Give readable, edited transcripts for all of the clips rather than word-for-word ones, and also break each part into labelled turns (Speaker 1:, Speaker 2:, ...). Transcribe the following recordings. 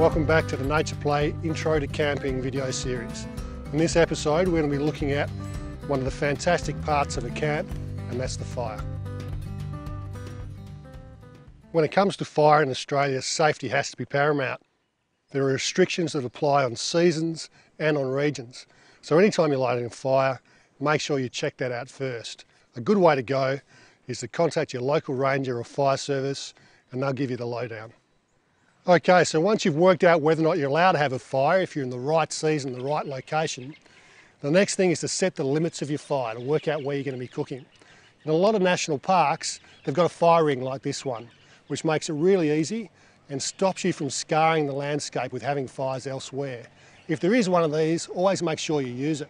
Speaker 1: Welcome back to the Nature Play Intro to Camping video series. In this episode we're going to be looking at one of the fantastic parts of a camp, and that's the fire. When it comes to fire in Australia, safety has to be paramount. There are restrictions that apply on seasons and on regions. So anytime you're lighting a fire, make sure you check that out first. A good way to go is to contact your local ranger or fire service and they'll give you the lowdown. Okay, so once you've worked out whether or not you're allowed to have a fire, if you're in the right season, the right location, the next thing is to set the limits of your fire, to work out where you're going to be cooking. In a lot of national parks, they've got a fire ring like this one, which makes it really easy and stops you from scarring the landscape with having fires elsewhere. If there is one of these, always make sure you use it.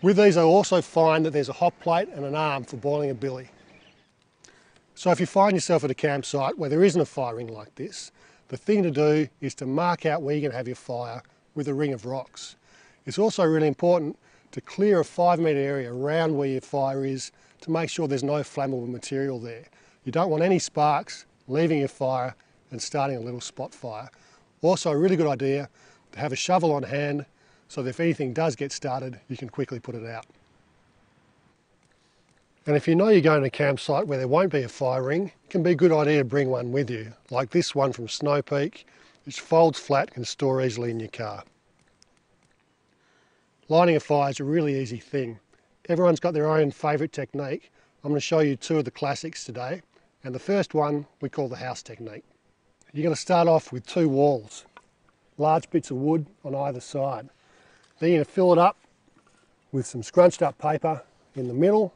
Speaker 1: With these, I also find that there's a hot plate and an arm for boiling a billy. So if you find yourself at a campsite where there isn't a fire ring like this, the thing to do is to mark out where you're going to have your fire with a ring of rocks. It's also really important to clear a 5-metre area around where your fire is to make sure there's no flammable material there. You don't want any sparks leaving your fire and starting a little spot fire. Also a really good idea to have a shovel on hand so that if anything does get started, you can quickly put it out. And if you know you're going to a campsite where there won't be a fire ring, it can be a good idea to bring one with you, like this one from Snow Peak, which folds flat and can store easily in your car. Lighting a fire is a really easy thing. Everyone's got their own favourite technique. I'm going to show you two of the classics today, and the first one we call the house technique. You're going to start off with 2 walls, large bits of wood on either side. Then you're going to fill it up with some scrunched up paper in the middle.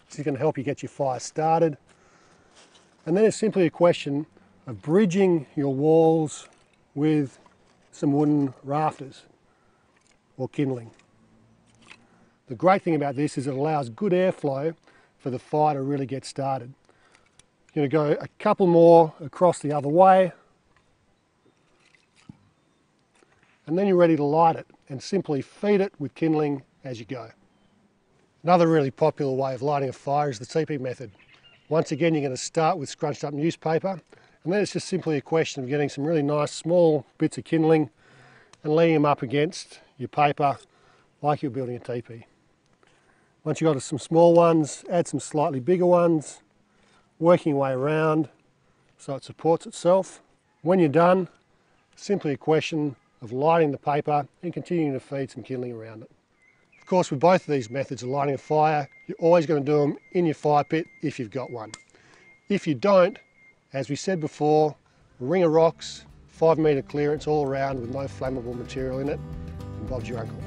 Speaker 1: This is going to help you get your fire started. And then it's simply a question of bridging your walls with some wooden rafters or kindling. The great thing about this is it allows good airflow for the fire to really get started. You're going to go a couple more across the other way, and then you're ready to light it and simply feed it with kindling as you go. Another really popular way of lighting a fire is the teepee method. Once again, you're going to start with scrunched up newspaper, and then it's just simply a question of getting some really nice small bits of kindling and laying them up against your paper like you're building a teepee. Once you've got some small ones, add some slightly bigger ones, working your way around so it supports itself. When you're done, simply a question of lighting the paper and continuing to feed some kindling around it. Of course, with both of these methods of lighting a fire, you're always going to do them in your fire pit if you've got one. If you don't, as we said before, a ring of rocks, 5-metre clearance all around with no flammable material in it, and Bob's your uncle.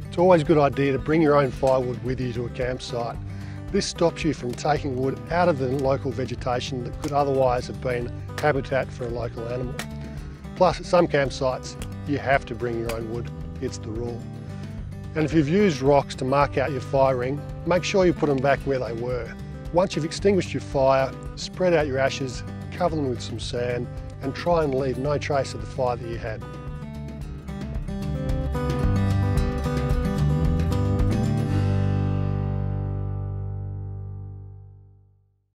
Speaker 1: It's always a good idea to bring your own firewood with you to a campsite. This stops you from taking wood out of the local vegetation that could otherwise have been habitat for a local animal. Plus, at some campsites, you have to bring your own wood. It's the rule. And if you've used rocks to mark out your fire ring, make sure you put them back where they were. Once you've extinguished your fire, spread out your ashes, cover them with some sand, and try and leave no trace of the fire that you had.